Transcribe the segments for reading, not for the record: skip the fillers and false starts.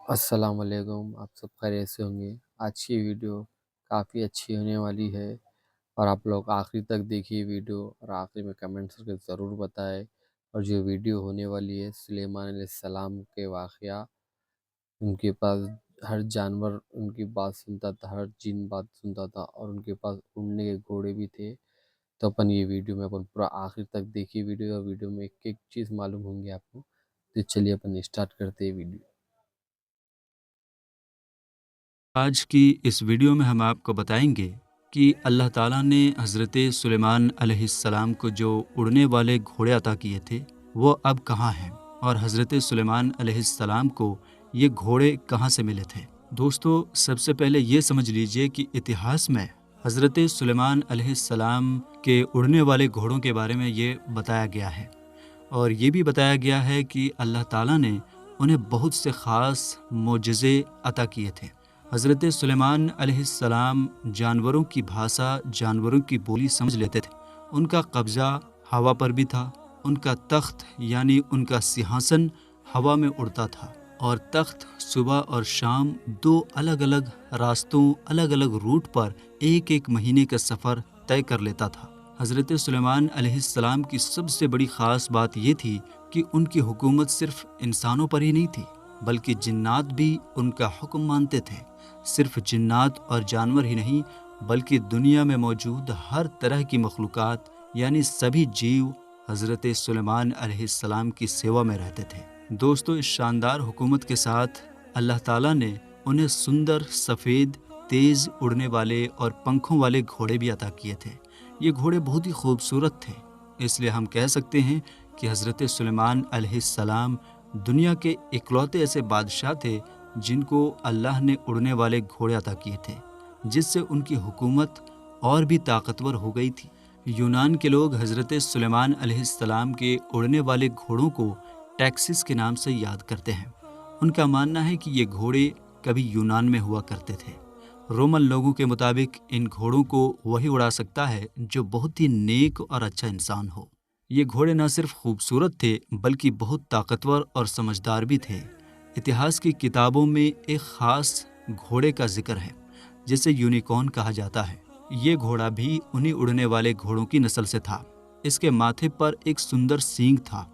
السلام علیکم، آپ سب خیریت سے ہوں گے۔ آج کی ویڈیو کافی اچھی ہونے والی ہے اور آپ لوگ آخری تک دیکھیے ویڈیو اور آخری میں کمنٹس کر کے ضرور بتائیں۔ اور جو ویڈیو ہونے والی ہے سلیمان علیہ السلام کے واقعہ، ان کے پاس ہر جانور ان کی بات سنتا تھا، ہر جن بات سنتا تھا اور ان کے پاس اڑنے کے گھوڑے بھی تھے۔ تو اپن یہ ویڈیو میں اپن پورا آخر تک دیکھیے ویڈیو، اور ویڈیو میں ایک ایک چیز معلوم ہوں گی آپ کو۔ تو چلیے اپن اسٹارٹ کرتے ہیں ویڈیو۔ آج کی اس ویڈیو میں ہم آپ کو بتائیں گے کہ اللہ تعالیٰ نے حضرت سلیمان علیہ السلام کو جو اڑنے والے گھوڑے عطا کیے تھے وہ اب کہاں ہیں، اور حضرت سلیمان علیہ السلام کو یہ گھوڑے کہاں سے ملے تھے۔ دوستو، سب سے پہلے یہ سمجھ لیجئے کہ اتہاس میں حضرت سلیمان علیہ السلام کے اڑنے والے گھوڑوں کے بارے میں یہ بتایا گیا ہے، اور یہ بھی بتایا گیا ہے کہ اللہ تعالیٰ نے انہیں بہت سے خاص معجزے عطا کیے تھے۔ حضرت سلیمان علیہ السلام جانوروں کی بھاشا، جانوروں کی بولی سمجھ لیتے تھے۔ ان کا قبضہ ہوا پر بھی تھا، ان کا تخت یعنی ان کا سنہاسن ہوا میں اڑتا تھا، اور تخت صبح اور شام دو الگ الگ راستوں، الگ الگ روٹ پر ایک ایک مہینے کا سفر طے کر لیتا تھا۔ حضرت سلیمان علیہ السلام کی سب سے بڑی خاص بات یہ تھی کہ ان کی حکومت صرف انسانوں پر ہی نہیں تھی، بلکہ جنات بھی ان کا حکم مانتے تھے۔ صرف جنات اور جانور ہی نہیں، بلکہ دنیا میں موجود ہر طرح کی مخلوقات یعنی سبھی جیو حضرت سلیمان علیہ السلام کی سیوا میں رہتے تھے۔ دوستو، اس شاندار حکومت کے ساتھ اللہ تعالیٰ نے انہیں سندر، سفید، تیز اڑنے والے اور پنکھوں والے گھوڑے بھی عطا کیے تھے۔ یہ گھوڑے بہت ہی خوبصورت تھے، اس لیے ہم کہہ سکتے ہیں کہ حضرت سلیمان علیہ السلام دنیا کے اکلوتے ایسے بادشاہ تھے جن کو اللہ نے اڑنے والے گھوڑے عطا کیے تھے، جس سے ان کی حکومت اور بھی طاقتور ہو گئی تھی۔ یونان کے لوگ حضرت سلیمان علیہ السلام کے اڑنے والے گھوڑوں کو ٹیکسس کے نام سے یاد کرتے ہیں۔ ان کا ماننا ہے کہ یہ گھوڑے کبھی یونان میں ہوا کرتے تھے۔ رومن لوگوں کے مطابق ان گھوڑوں کو وہی اڑا سکتا ہے جو بہت ہی نیک اور اچھا انسان ہو۔ یہ گھوڑے نہ صرف خوبصورت تھے بلکہ بہت طاقتور اور سمجھدار بھی تھے۔ اتہاس کی کتابوں میں ایک خاص گھوڑے کا ذکر ہے جسے یونیکارن کہا جاتا ہے۔ یہ گھوڑا بھی انہی اڑنے والے گھوڑوں کی نسل سے تھا۔ اس کے ماتھے پر ایک سندر سینگ تھا۔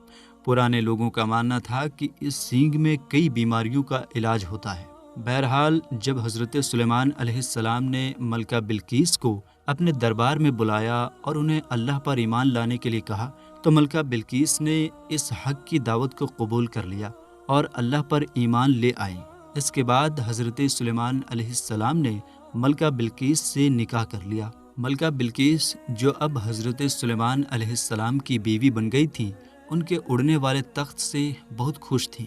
پرانے لوگوں کا ماننا تھا کہ اس سینگ میں کئی بیماریوں کا علاج ہوتا ہے۔ بہرحال، جب حضرت سلیمان علیہ السلام نے ملکہ بلقیس کو اپنے دربار میں بلایا اور انہیں اللہ پر ایمان لانے کے لیے کہا تو ملکہ بلقیس نے اس حق کی دعوت کو قبول کر لیا اور اللہ پر ایمان لے آئیں۔ اس کے بعد حضرت سلیمان علیہ السلام نے ملکہ بلقیس سے نکاح کر لیا۔ ملکہ بلقیس جو اب حضرت سلیمان علیہ السلام کی بیوی بن گئی تھی، ان کے اڑنے والے تخت سے بہت خوش تھیں۔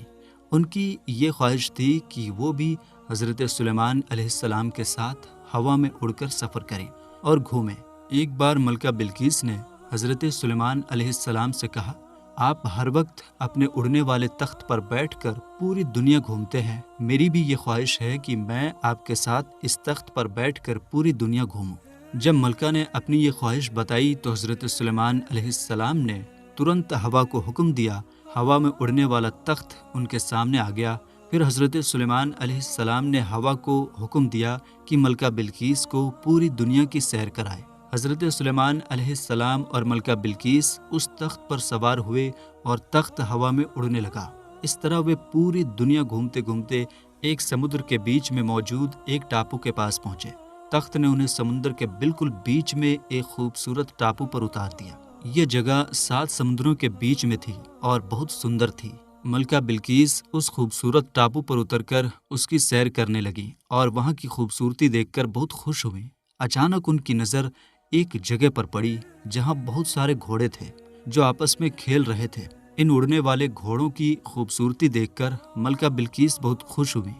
ان کی یہ خواہش تھی کہ وہ بھی حضرت سلیمان علیہ السلام کے ساتھ ہوا میں اڑ کر سفر کریں اور گھومیں۔ ایک بار ملکہ بلقیس نے حضرت سلیمان علیہ السلام سے کہا، آپ ہر وقت اپنے اڑنے والے تخت پر بیٹھ کر پوری دنیا گھومتے ہیں، میری بھی یہ خواہش ہے کہ میں آپ کے ساتھ اس تخت پر بیٹھ کر پوری دنیا گھوموں۔ جب ملکہ نے اپنی یہ خواہش بتائی تو حضرت سلیمان علیہ السلام نے ترنت ہوا کو حکم دیا۔ ہوا میں اڑنے والا تخت ان کے سامنے آ گیا۔ پھر حضرت سلیمان علیہ السلام نے ہوا کو حکم دیا کہ ملکہ بلقیس کو پوری دنیا کی سیر کرائے۔ حضرت سلیمان علیہ السلام اور ملکہ بلقیس اس تخت پر سوار ہوئے اور تخت ہوا میں اڑنے لگا۔ اس طرح وہ پوری دنیا گھومتے گھومتے ایک سمندر کے بیچ میں موجود ایک ٹاپو کے پاس پہنچے۔ تخت نے انہیں سمندر کے بالکل بیچ میں ایک خوبصورت ٹاپو پر اتار دیا۔ یہ جگہ 7 سمندروں کے بیچ میں تھی اور بہت سندر تھی۔ ملکہ بلقیس اس خوبصورت ٹاپو پر اتر کر اس کی سیر کرنے لگیں اور وہاں کی خوبصورتی دیکھ کر بہت خوش ہوئیں۔ اچانک ان کی نظر ایک جگہ پر پڑی جہاں بہت سارے گھوڑے تھے جو آپس میں کھیل رہے تھے۔ ان اڑنے والے گھوڑوں کی خوبصورتی دیکھ کر ملکہ بلقیس بہت خوش ہوئیں۔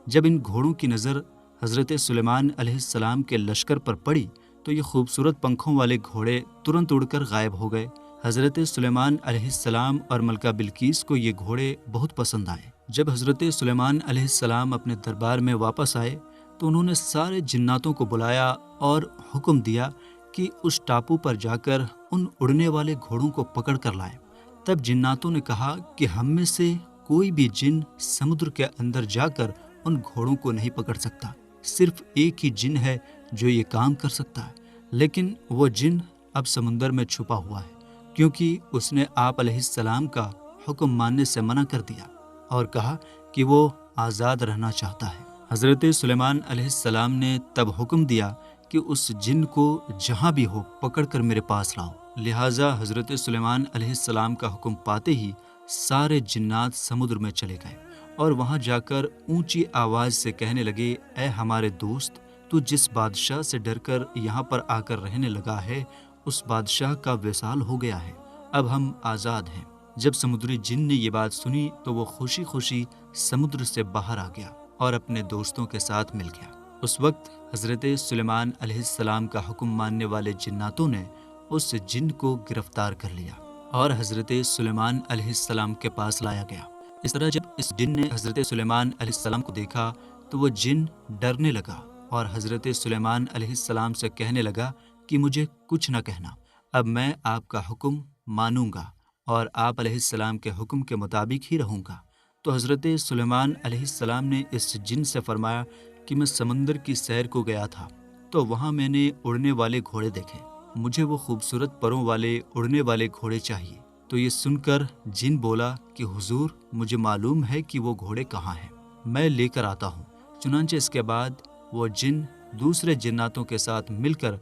جب ان گھوڑوں کی نظر حضرت سلیمان علیہ السلام کے لشکر پر پڑی تو یہ خوبصورت پنکھوں والے گھوڑے ترنت اڑ کر غائب ہو گئے۔ حضرت سلیمان علیہ السلام اور ملکہ بلقیس کو یہ گھوڑے بہت پسند آئے۔ جب حضرت سلیمان علیہ السلام اپنے دربار میں واپس آئے تو انہوں نے سارے جناتوں کو بلایا اور حکم دیا کہ اس ٹاپو پر جا کر ان اڑنے والے گھوڑوں کو پکڑ کر لائیں۔ تب جناتوں نے کہا کہ ہم میں سے کوئی بھی جن سمندر کے اندر جا کر ان گھوڑوں کو نہیں پکڑ سکتا۔ صرف ایک ہی جن ہے جو یہ کام کر سکتا ہے، لیکن وہ جن اب سمندر میں چھپا ہوا ہے، کیونکہ اس نے آپ علیہ السلام کا حکم ماننے سے منع کر دیا اور کہا کہ وہ آزاد رہنا چاہتا ہے۔ حضرت سلیمان علیہ السلام نے تب حکم دیا کہ اس جن کو جہاں بھی ہو پکڑ کر میرے پاس لاؤ۔ لہٰذا حضرت سلیمان علیہ السلام کا حکم پاتے ہی سارے جنات سمندر میں چلے گئے اور وہاں جا کر اونچی آواز سے کہنے لگے، اے ہمارے دوست، تو جس بادشاہ سے ڈر کر یہاں پر آ کر رہنے لگا ہے، اس بادشاہ کا وصال ہو گیا ہے، اب ہم آزاد ہیں۔ جب سمندری جن نے یہ بات سنی تو وہ خوشی خوشی سمندر سے باہر آ گیا اور اپنے دوستوں کے ساتھ مل گیا۔ اس وقت حضرت سلیمان علیہ السلام کا حکم ماننے والے جناتوں نے اس جن کو گرفتار کر لیا اور حضرت سلیمان علیہ السلام کے پاس لایا گیا۔ اس طرح جب اس جن نے حضرت سلیمان علیہ السلام کو دیکھا تو وہ جن ڈرنے لگا اور حضرت سلیمان علیہ السلام سے کہنے لگا کہ مجھے کچھ نہ کہنا، اب میں آپ کا حکم مانوں گا اور آپ علیہ السلام کے حکم کے مطابق ہی رہوں گا۔ تو حضرت سلیمان علیہ السلام نے اس جن سے فرمایا کہ میں سمندر کی سیر کو گیا تھا تو وہاں میں نے اڑنے والے گھوڑے دیکھے، مجھے وہ خوبصورت پروں والے اڑنے والے گھوڑے چاہیے۔ تو یہ سن کر جن بولا کہ حضور، مجھے معلوم ہے کہ وہ گھوڑے کہاں ہیں، میں لے کر آتا ہوں۔ چنانچہ اس کے بعد وہ جن دوسرے جناتوں کے ساتھ مل کر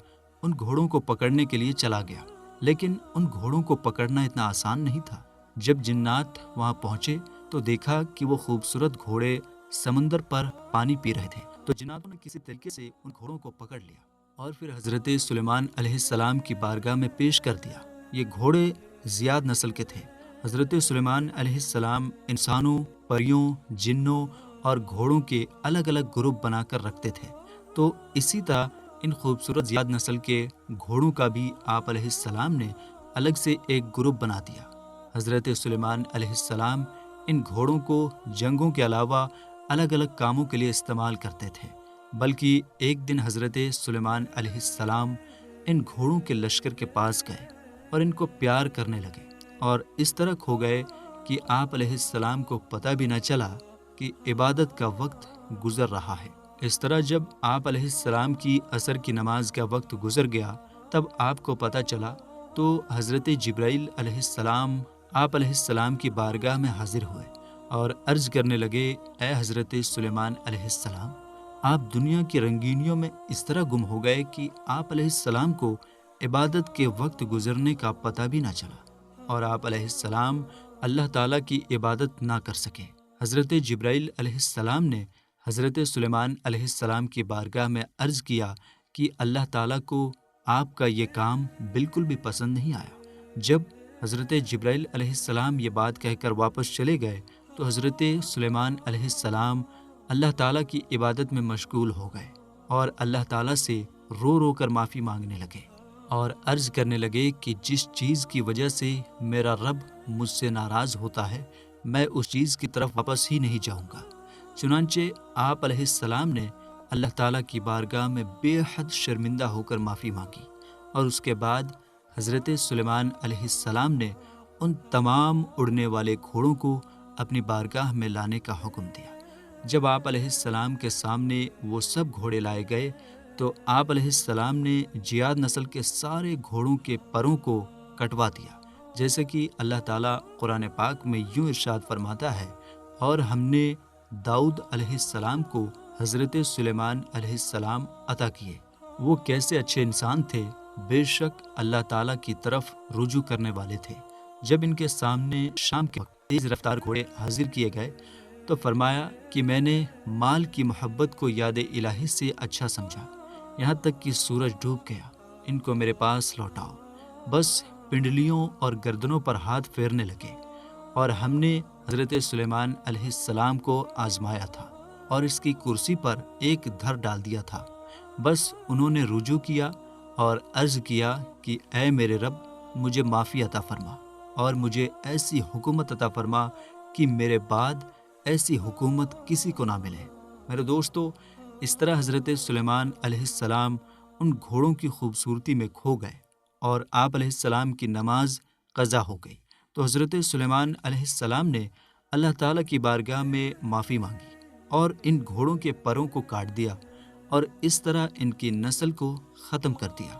ان گھوڑوں کو پکڑنے کے لیے چلا گیا، لیکن ان گھوڑوں کو پکڑنا اتنا آسان نہیں تھا۔ جب جنات وہاں پہنچے تو دیکھا کہ وہ خوبصورت گھوڑے سمندر پر پانی پی رہے تھے، تو جناتوں نے کسی طریقے سے ان گھوڑوں کو پکڑ لیا اور پھر حضرت سلیمان علیہ السلام کی بارگاہ میں پیش کر دیا۔ یہ گھوڑے زیاد نسل کے تھے۔ حضرت سلیمان علیہ السلام انسانوں، پریوں، جنوں اور گھوڑوں کے الگ الگ گروپ بنا کر رکھتے تھے، تو اسی طرح ان خوبصورت زیاد نسل کے گھوڑوں کا بھی آپ علیہ السلام نے الگ سے ایک گروپ بنا دیا۔ حضرت سلیمان علیہ السلام ان گھوڑوں کو جنگوں کے علاوہ الگ الگ کاموں کے لیے استعمال کرتے تھے، بلکہ ایک دن حضرت سلیمان علیہ السلام ان گھوڑوں کے لشکر کے پاس گئے اور ان کو پیار کرنے لگے اور اس طرح کھو گئے کہ آپ علیہ السلام کو پتہ بھی نہ چلا کہ عبادت کا وقت گزر رہا ہے۔ اس طرح جب آپ علیہ السلام کی عصر کی نماز کا وقت گزر گیا، تب آپ کو پتہ چلا تو حضرت جبرائیل علیہ السلام آپ علیہ السلام کی بارگاہ میں حاضر ہوئے اور عرض کرنے لگے، اے حضرت سلیمان علیہ السلام، آپ دنیا کی رنگینیوں میں اس طرح گم ہو گئے کہ آپ علیہ السلام کو عبادت کے وقت گزرنے کا پتہ بھی نہ چلا اور آپ علیہ السلام اللہ تعالیٰ کی عبادت نہ کر سکے۔ حضرت جبرائیل علیہ السلام نے حضرت سلیمان علیہ السلام کی بارگاہ میں عرض کیا کہ اللہ تعالیٰ کو آپ کا یہ کام بالکل بھی پسند نہیں آیا۔ جب حضرت جبرائیل علیہ السلام یہ بات کہہ کر واپس چلے گئے تو حضرت سلیمان علیہ السلام اللہ تعالیٰ کی عبادت میں مشغول ہو گئے اور اللہ تعالیٰ سے رو رو کر معافی مانگنے لگے اور عرض کرنے لگے کہ جس چیز کی وجہ سے میرا رب مجھ سے ناراض ہوتا ہے، میں اس چیز کی طرف واپس ہی نہیں جاؤں گا۔ چنانچہ آپ علیہ السلام نے اللہ تعالیٰ کی بارگاہ میں بے حد شرمندہ ہو کر معافی مانگی اور اس کے بعد حضرت سلیمان علیہ السلام نے ان تمام اڑنے والے گھوڑوں کو اپنی بارگاہ میں لانے کا حکم دیا۔ جب آپ علیہ السلام کے سامنے وہ سب گھوڑے لائے گئے تو آپ علیہ السلام نے جیاد نسل کے سارے گھوڑوں کے پروں کو کٹوا دیا، جیسے کہ اللہ تعالیٰ قرآن پاک میں یوں ارشاد فرماتا ہے، اور ہم نے داؤد علیہ السلام کو حضرت سلیمان علیہ السلام عطا کیے۔ وہ کیسے اچھے انسان تھے، بے شک اللہ تعالیٰ کی طرف رجوع کرنے والے تھے۔ جب ان کے سامنے شام کے وقت تیز رفتار گھوڑے حاضر کیے گئے تو فرمایا کہ میں نے مال کی محبت کو یاد الہی سے اچھا سمجھا، یہاں تک کہ سورج ڈوب گیا، ان کو میرے پاس لوٹاؤ۔ بس پنڈلیوں اور گردنوں پر ہاتھ پھیرنے لگے اور ہم نے حضرت سلیمان علیہ السلام کو آزمایا تھا اور اس کی کرسی پر ایک دھر ڈال دیا تھا۔ بس انہوں نے رجوع کیا اور عرض کیا کہ اے میرے رب، مجھے معافی عطا فرما اور مجھے ایسی حکومت عطا فرما کہ میرے بعد ایسی حکومت کسی کو نہ ملے۔ میرے دوستو، اس طرح حضرت سلیمان علیہ السلام ان گھوڑوں کی خوبصورتی میں کھو گئے اور آپ علیہ السلام کی نماز قضا ہو گئی۔ تو حضرت سلیمان علیہ السلام نے اللہ تعالیٰ کی بارگاہ میں معافی مانگی اور ان گھوڑوں کے پروں کو کاٹ دیا اور اس طرح ان کی نسل کو ختم کر دیا۔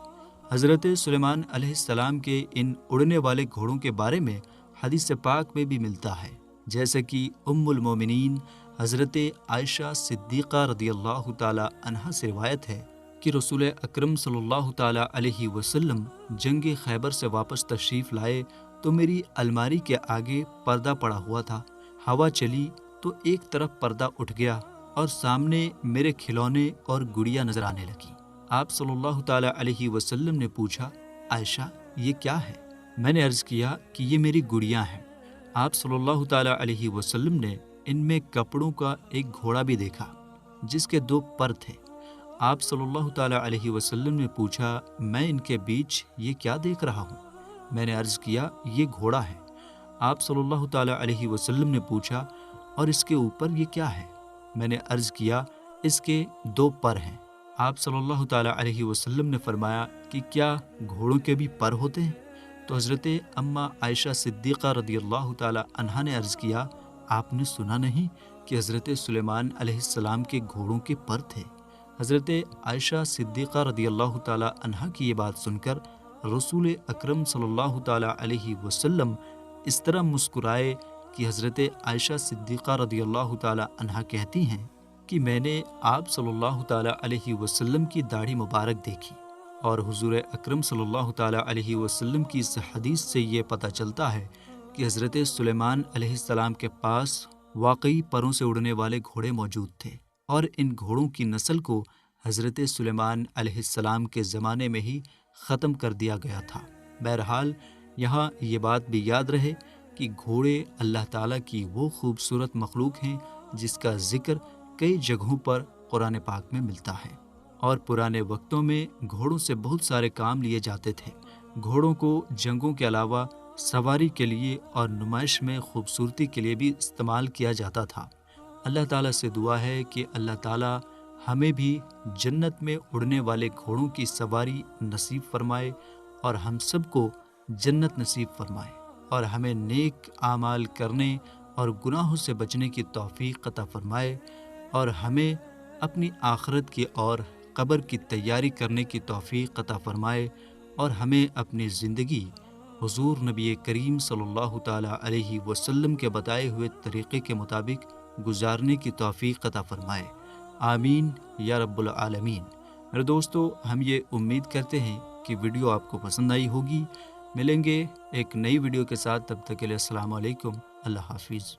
حضرت سلیمان علیہ السلام کے ان اڑنے والے گھوڑوں کے بارے میں حدیث پاک میں بھی ملتا ہے، جیسے کہ ام المومنین حضرت عائشہ صدیقہ رضی اللہ تعالی عنہا سے روایت ہے کہ رسول اکرم صلی اللہ تعالی علیہ وسلم جنگ خیبر سے واپس تشریف لائے تو میری الماری کے آگے پردہ پڑا ہوا تھا۔ ہوا چلی تو ایک طرف پردہ اٹھ گیا اور سامنے میرے کھلونے اور گڑیا نظر آنے لگی۔ آپ صلی اللہ تعالی علیہ وسلم نے پوچھا، عائشہ یہ کیا ہے؟ میں نے عرض کیا کہ یہ میری گڑیاں ہیں۔ آپ صلی اللہ تعالی علیہ وسلم نے ان میں کپڑوں کا ایک گھوڑا بھی دیکھا جس کے 2 پر تھے۔ آپ صلی اللہ تعالی علیہ وسلم نے پوچھا، میں ان کے بیچ یہ کیا دیکھ رہا ہوں؟ میں نے عرض کیا، یہ گھوڑا ہے۔ آپ صلی اللہ تعالی علیہ وسلم نے پوچھا، اور اس کے اوپر یہ کیا ہے؟ میں نے عرض کیا، اس کے 2 پر ہیں۔ آپ صلی اللہ تعالی علیہ وسلم نے فرمایا کہ کیا گھوڑوں کے بھی پر ہوتے ہیں؟ تو حضرت اماں عائشہ صدیقہ رضی اللہ تعالی عنہا نے عرض کیا، آپ نے سنا نہیں کہ حضرت سلیمان علیہ السلام کے گھوڑوں کے پر تھے؟ حضرت عائشہ صدیقہ رضی اللہ تعالی عنہا کی یہ بات سن کر رسول اکرم صلی اللہ تعالی علیہ وسلم اس طرح مسکرائے کہ حضرت عائشہ صدیقہ رضی اللہ تعالی عنہا کہتی ہیں کہ میں نے آپ صلی اللہ تعالی علیہ وسلم کی داڑھی مبارک دیکھی، اور حضور اکرم صلی اللہ تعالی علیہ وسلم کی اس حدیث سے یہ پتہ چلتا ہے کہ حضرت سلیمان علیہ السلام کے پاس واقعی پروں سے اڑنے والے گھوڑے موجود تھے، اور ان گھوڑوں کی نسل کو حضرت سلیمان علیہ السلام کے زمانے میں ہی ختم کر دیا گیا تھا۔ بہرحال یہاں یہ بات بھی یاد رہے کہ گھوڑے اللہ تعالیٰ کی وہ خوبصورت مخلوق ہیں جس کا ذکر کئی جگہوں پر قرآن پاک میں ملتا ہے، اور پرانے وقتوں میں گھوڑوں سے بہت سارے کام لیے جاتے تھے۔ گھوڑوں کو جنگوں کے علاوہ سواری کے لیے اور نمائش میں خوبصورتی کے لیے بھی استعمال کیا جاتا تھا۔ اللہ تعالیٰ سے دعا ہے کہ اللہ تعالیٰ ہمیں بھی جنت میں اڑنے والے گھوڑوں کی سواری نصیب فرمائے، اور ہم سب کو جنت نصیب فرمائے، اور ہمیں نیک اعمال کرنے اور گناہوں سے بچنے کی توفیق عطا فرمائے، اور ہمیں اپنی آخرت کی اور قبر کی تیاری کرنے کی توفیق عطا فرمائے، اور ہمیں اپنی زندگی حضور نبی کریم صلی اللہ تعالی علیہ وسلم کے بتائے ہوئے طریقے کے مطابق گزارنے کی توفیق عطا فرمائے۔ آمین یا رب العالمین۔ میرے دوستو، ہم یہ امید کرتے ہیں کہ ویڈیو آپ کو پسند آئی ہوگی۔ ملیں گے ایک نئی ویڈیو کے ساتھ، تب تک کے لیے السلام علیکم، اللہ حافظ۔